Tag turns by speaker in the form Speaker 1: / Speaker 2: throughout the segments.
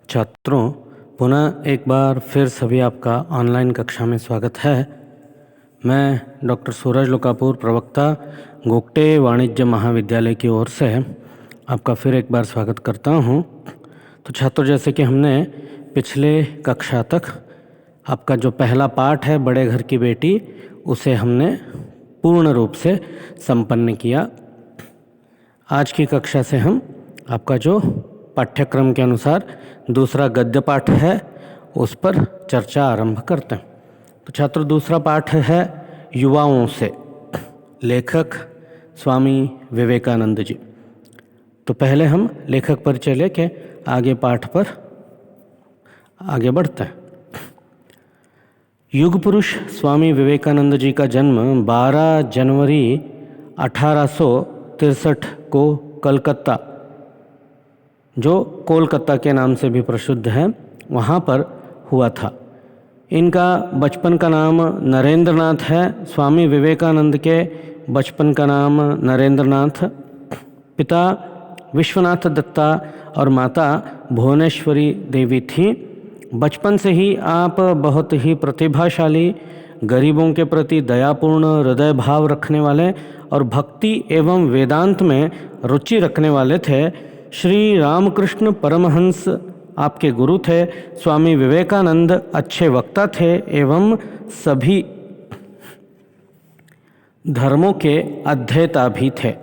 Speaker 1: छात्रों, पुनः एक बार फिर सभी आपका ऑनलाइन कक्षा में स्वागत है। मैं डॉक्टर सूरज लोकापुर, प्रवक्ता गोगटे वाणिज्य महाविद्यालय की ओर से आपका फिर एक बार स्वागत करता हूं। तो छात्रों, जैसे कि हमने पिछले कक्षा तक आपका जो पहला पाठ है बड़े घर की बेटी, उसे हमने पूर्ण रूप से संपन्न किया। आज की कक्षा से हम आपका जो पाठ्यक्रम के अनुसार दूसरा गद्य पाठ है उस पर चर्चा आरंभ करते हैं। तो छात्र, दूसरा पाठ है युवाओं से, लेखक स्वामी विवेकानंद जी। तो पहले हम लेखक परिचय लेके आगे पाठ पर आगे बढ़ते हैं। युग पुरुष स्वामी विवेकानंद जी का जन्म 12 जनवरी 1863 को कलकत्ता, जो कोलकाता के नाम से भी प्रसिद्ध है, वहाँ पर हुआ था। इनका बचपन का नाम नरेंद्रनाथ है। स्वामी विवेकानंद के बचपन का नाम नरेंद्रनाथ, पिता विश्वनाथ दत्ता और माता भुवनेश्वरी देवी थीं। बचपन से ही आप बहुत ही प्रतिभाशाली, गरीबों के प्रति दयापूर्ण हृदय भाव रखने वाले और भक्ति एवं वेदांत में रुचि रखने वाले थे। श्री रामकृष्ण परमहंस आपके गुरु थे। स्वामी विवेकानंद अच्छे वक्ता थे एवं सभी धर्मों के अध्येता भी थे।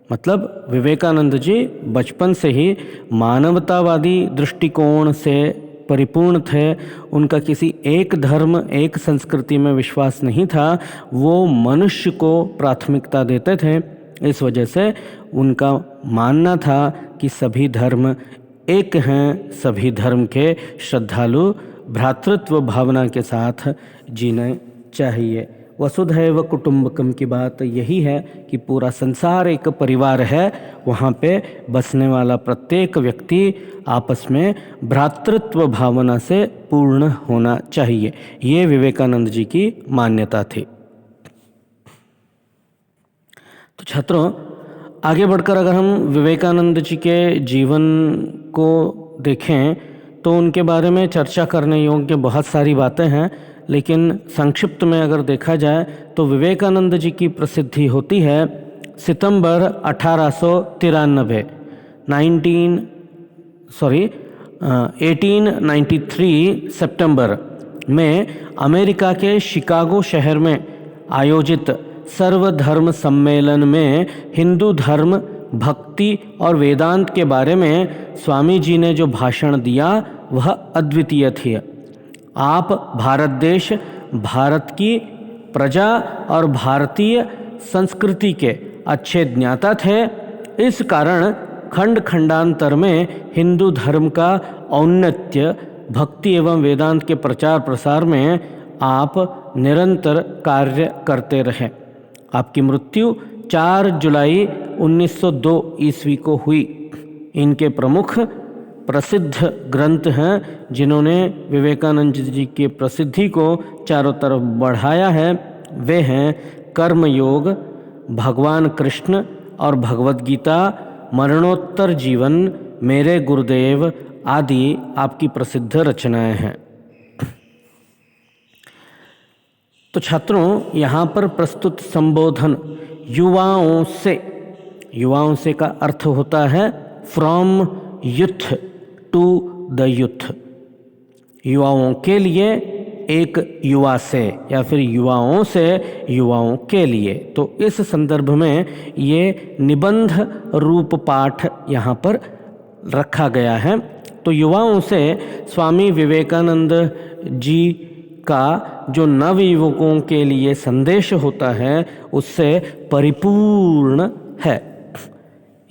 Speaker 1: मतलब विवेकानंद जी बचपन से ही मानवतावादी दृष्टिकोण से परिपूर्ण थे। उनका किसी एक धर्म, एक संस्कृति में विश्वास नहीं था। वो मनुष्य को प्राथमिकता देते थे। इस वजह से उनका मानना था कि सभी धर्म एक हैं, सभी धर्म के श्रद्धालु भ्रातृत्व भावना के साथ जीने चाहिए। वसुधैव कुटुंबकम की बात यही है कि पूरा संसार एक परिवार है। वहाँ पे बसने वाला प्रत्येक व्यक्ति आपस में भ्रातृत्व भावना से पूर्ण होना चाहिए। ये विवेकानंद जी की मान्यता थी। तो छात्रों, आगे बढ़कर अगर हम विवेकानंद जी के जीवन को देखें तो उनके बारे में चर्चा करने योग्य बहुत सारी बातें हैं, लेकिन संक्षिप्त में अगर देखा जाए तो विवेकानंद जी की प्रसिद्धि होती है सितंबर 1893 सितंबर में अमेरिका के शिकागो शहर में आयोजित सर्वधर्म सम्मेलन में हिंदू धर्म, भक्ति और वेदांत के बारे में स्वामी जी ने जो भाषण दिया वह अद्वितीय थी। आप भारत देश, भारत की प्रजा और भारतीय संस्कृति के अच्छे ज्ञाता थे। इस कारण खंड खंडांतर में हिंदू धर्म का औन्नत्य, भक्ति एवं वेदांत के प्रचार प्रसार में आप निरंतर कार्य करते रहे। आपकी मृत्यु 4 जुलाई 1902 ईस्वी को हुई। इनके प्रमुख प्रसिद्ध ग्रंथ हैं जिन्होंने विवेकानंद जी की प्रसिद्धि को चारों तरफ बढ़ाया है। वे हैं कर्मयोग, भगवान कृष्ण और भगवद गीता, मरणोत्तर जीवन, मेरे गुरुदेव आदि आपकी प्रसिद्ध रचनाएं हैं। तो छात्रों, यहाँ पर प्रस्तुत संबोधन युवाओं से का अर्थ होता है from youth to the youth. युवाओं के लिए, एक युवा से या फिर युवाओं से युवाओं के लिए। तो इस संदर्भ में ये निबंध रूप पाठ यहाँ पर रखा गया है। तो युवाओं से स्वामी विवेकानंद जी का जो नवयुवकों के लिए संदेश होता है उससे परिपूर्ण है।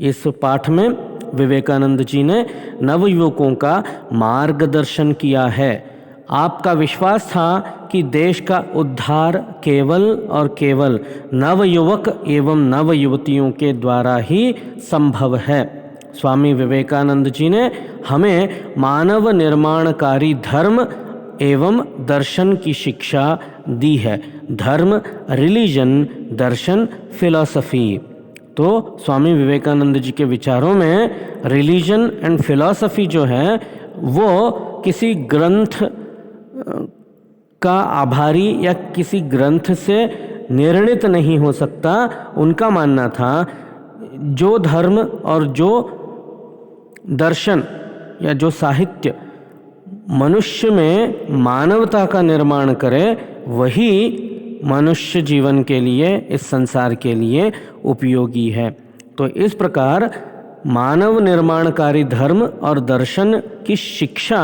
Speaker 1: इस पाठ में विवेकानंद जी ने नवयुवकों का मार्गदर्शन किया है। आपका विश्वास था कि देश का उद्धार केवल और केवल नवयुवक एवं नवयुवतियों के द्वारा ही संभव है। स्वामी विवेकानंद जी ने हमें मानव निर्माणकारी धर्म एवं दर्शन की शिक्षा दी है। धर्म, रिलीजन, दर्शन, फिलॉसफी। तो स्वामी विवेकानंद जी के विचारों में रिलीजन एंड फिलॉसफी जो है वो किसी ग्रंथ का आभारी या किसी ग्रंथ से निर्णित नहीं हो सकता। उनका मानना था जो धर्म और जो दर्शन या जो साहित्य मनुष्य में मानवता का निर्माण करे वही मनुष्य जीवन के लिए, इस संसार के लिए उपयोगी है। तो इस प्रकार मानव निर्माणकारी धर्म और दर्शन की शिक्षा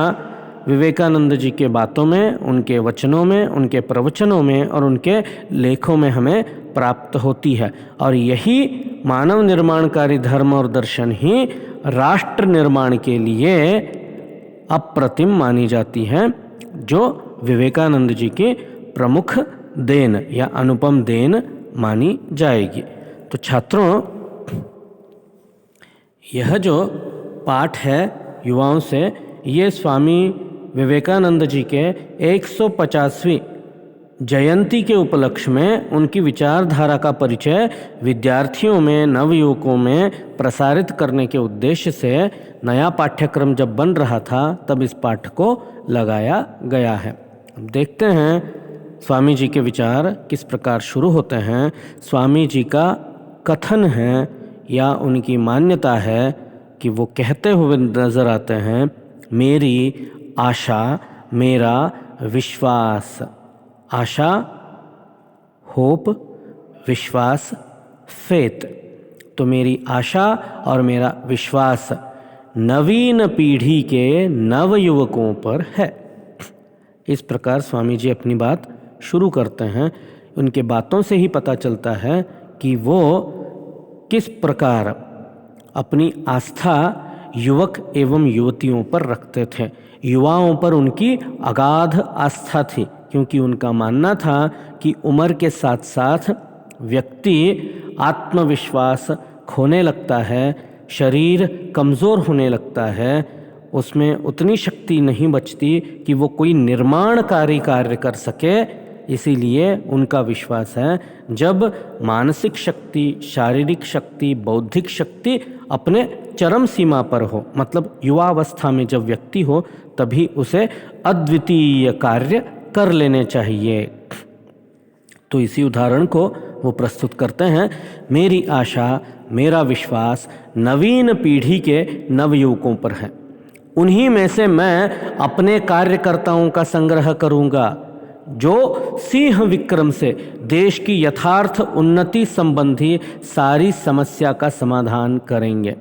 Speaker 1: विवेकानंद जी के बातों में, उनके वचनों में, उनके प्रवचनों में और उनके लेखों में हमें प्राप्त होती है। और यही मानव निर्माणकारी धर्म और दर्शन ही राष्ट्र निर्माण के लिए अप्रतिम मानी जाती है, जो विवेकानंद जी की प्रमुख देन या अनुपम देन मानी जाएगी। तो छात्रों, यह जो पाठ है युवाओं से, ये स्वामी विवेकानंद जी के 150वीं जयंती के उपलक्ष्य में उनकी विचारधारा का परिचय विद्यार्थियों में, नवयुवकों में प्रसारित करने के उद्देश्य से नया पाठ्यक्रम जब बन रहा था तब इस पाठ को लगाया गया है। अब देखते हैं स्वामी जी के विचार किस प्रकार शुरू होते हैं। स्वामी जी का कथन है या उनकी मान्यता है कि वो कहते हुए नजर आते हैं, मेरी आशा, मेरा विश्वास। आशा, होप, विश्वास, फेथ। तो मेरी आशा और मेरा विश्वास नवीन पीढ़ी के नवयुवकों पर है। इस प्रकार स्वामी जी अपनी बात शुरू करते हैं। उनके बातों से ही पता चलता है कि वो किस प्रकार अपनी आस्था युवक एवं युवतियों पर रखते थे। युवाओं पर उनकी अगाध आस्था थी, क्योंकि उनका मानना था कि उम्र के साथ साथ व्यक्ति आत्मविश्वास खोने लगता है, शरीर कमज़ोर होने लगता है, उसमें उतनी शक्ति नहीं बचती कि वो कोई निर्माणकारी कार्य कर सके। इसीलिए उनका विश्वास है जब मानसिक शक्ति, शारीरिक शक्ति, बौद्धिक शक्ति अपने चरम सीमा पर हो, मतलब युवावस्था में जब व्यक्ति हो, तभी उसे अद्वितीय कार्य कर लेने चाहिए। तो इसी उदाहरण को वो प्रस्तुत करते हैं। मेरी आशा, मेरा विश्वास नवीन पीढ़ी के नवयुवकों पर है। उन्हीं में से मैं अपने कार्यकर्ताओं का संग्रह करूंगा जो सिंह विक्रम से देश की यथार्थ उन्नति संबंधी सारी समस्या का समाधान करेंगे।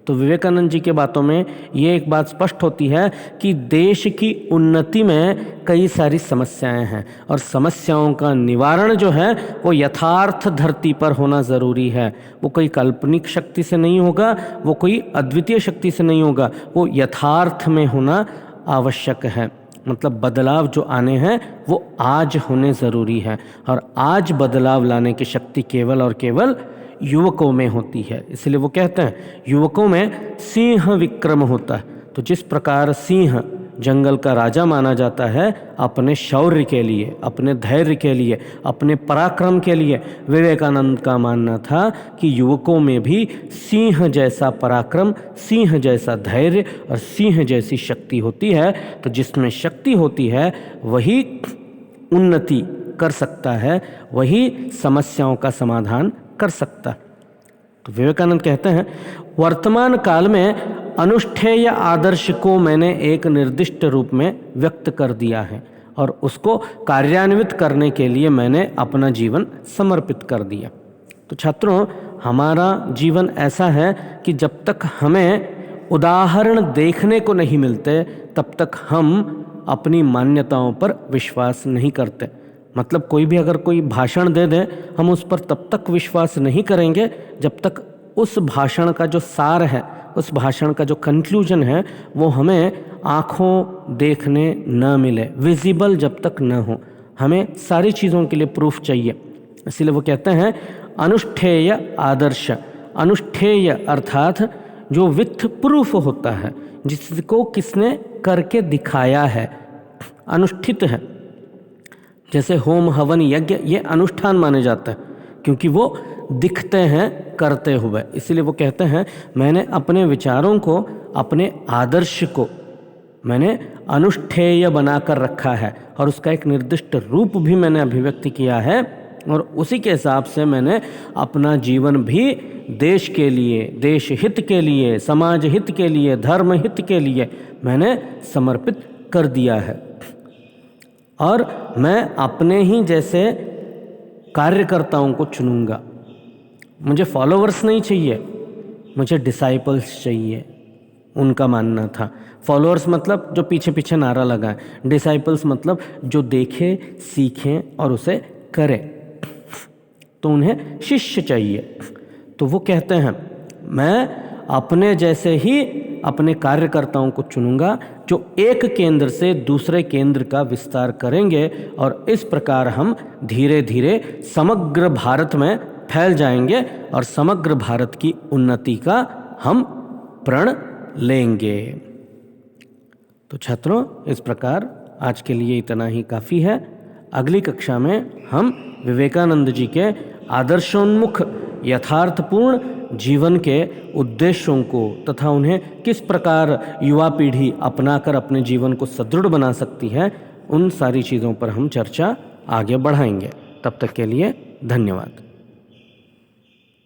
Speaker 1: तो विवेकानंद जी के बातों में ये एक बात स्पष्ट होती है कि देश की उन्नति में कई सारी समस्याएं हैं और समस्याओं का निवारण जो है वो यथार्थ धरती पर होना ज़रूरी है। वो कोई काल्पनिक शक्ति से नहीं होगा, वो कोई अद्वितीय शक्ति से नहीं होगा, वो यथार्थ में होना आवश्यक है। मतलब बदलाव जो आने हैं वो आज होने ज़रूरी है, और आज बदलाव लाने की शक्ति केवल और केवल युवकों में होती है। इसलिए वो कहते हैं युवकों में सिंह विक्रम होता है। तो जिस प्रकार सिंह जंगल का राजा माना जाता है अपने शौर्य के लिए, अपने धैर्य के लिए, अपने पराक्रम के लिए, विवेकानंद का मानना था कि युवकों में भी सिंह जैसा पराक्रम, सिंह जैसा धैर्य और सिंह जैसी शक्ति होती है। तो जिसमें शक्ति होती है वही उन्नति कर सकता है, वही समस्याओं का समाधान कर सकता है। तो विवेकानंद कहते हैं वर्तमान काल में अनुष्ठेय आदर्श को मैंने एक निर्दिष्ट रूप में व्यक्त कर दिया है और उसको कार्यान्वित करने के लिए मैंने अपना जीवन समर्पित कर दिया। तो छात्रों, हमारा जीवन ऐसा है कि जब तक हमें उदाहरण देखने को नहीं मिलते तब तक हम अपनी मान्यताओं पर विश्वास नहीं करते। मतलब कोई भी अगर कोई भाषण दे दे, हम उस पर तब तक विश्वास नहीं करेंगे जब तक उस भाषण का जो सार है, उस भाषण का जो कंक्लूजन है वो हमें आँखों देखने न मिले, विजिबल जब तक न हो। हमें सारी चीज़ों के लिए प्रूफ चाहिए। इसीलिए वो कहते हैं अनुष्ठेय आदर्श। अनुष्ठेय अर्थात जो विथ प्रूफ होता है, जिसको किसने करके दिखाया है, अनुष्ठित है। जैसे होम, हवन, यज्ञ, ये अनुष्ठान माने जाते हैं क्योंकि वो दिखते हैं करते हुए। इसलिए वो कहते हैं मैंने अपने विचारों को, अपने आदर्श को मैंने अनुष्ठेय बनाकर रखा है और उसका एक निर्दिष्ट रूप भी मैंने अभिव्यक्ति किया है, और उसी के हिसाब से मैंने अपना जीवन भी देश के लिए, देश हित के लिए, समाज हित के लिए, धर्म हित के लिए मैंने समर्पित कर दिया है। और मैं अपने ही जैसे कार्यकर्ताओं को चुनूंगा। मुझे फॉलोवर्स नहीं चाहिए, मुझे डिसाइपल्स चाहिए, उनका मानना था। फॉलोअर्स मतलब जो पीछे पीछे नारा लगाए, डिसाइपल्स मतलब जो देखे, सीखें और उसे करें। तो उन्हें शिष्य चाहिए। तो वो कहते हैं मैं अपने जैसे ही अपने कार्यकर्ताओं को चुनूंगा जो एक केंद्र से दूसरे केंद्र का विस्तार करेंगे, और इस प्रकार हम धीरे धीरे समग्र भारत में फैल जाएंगे और समग्र भारत की उन्नति का हम प्रण लेंगे। तो छात्रों, इस प्रकार आज के लिए इतना ही काफ़ी है। अगली कक्षा में हम विवेकानंद जी के आदर्शोन्मुख यथार्थपूर्ण जीवन के उद्देश्यों को तथा उन्हें किस प्रकार युवा पीढ़ी अपनाकर अपने जीवन को सुदृढ़ बना सकती है, उन सारी चीज़ों पर हम चर्चा आगे बढ़ाएंगे। तब तक के लिए धन्यवाद।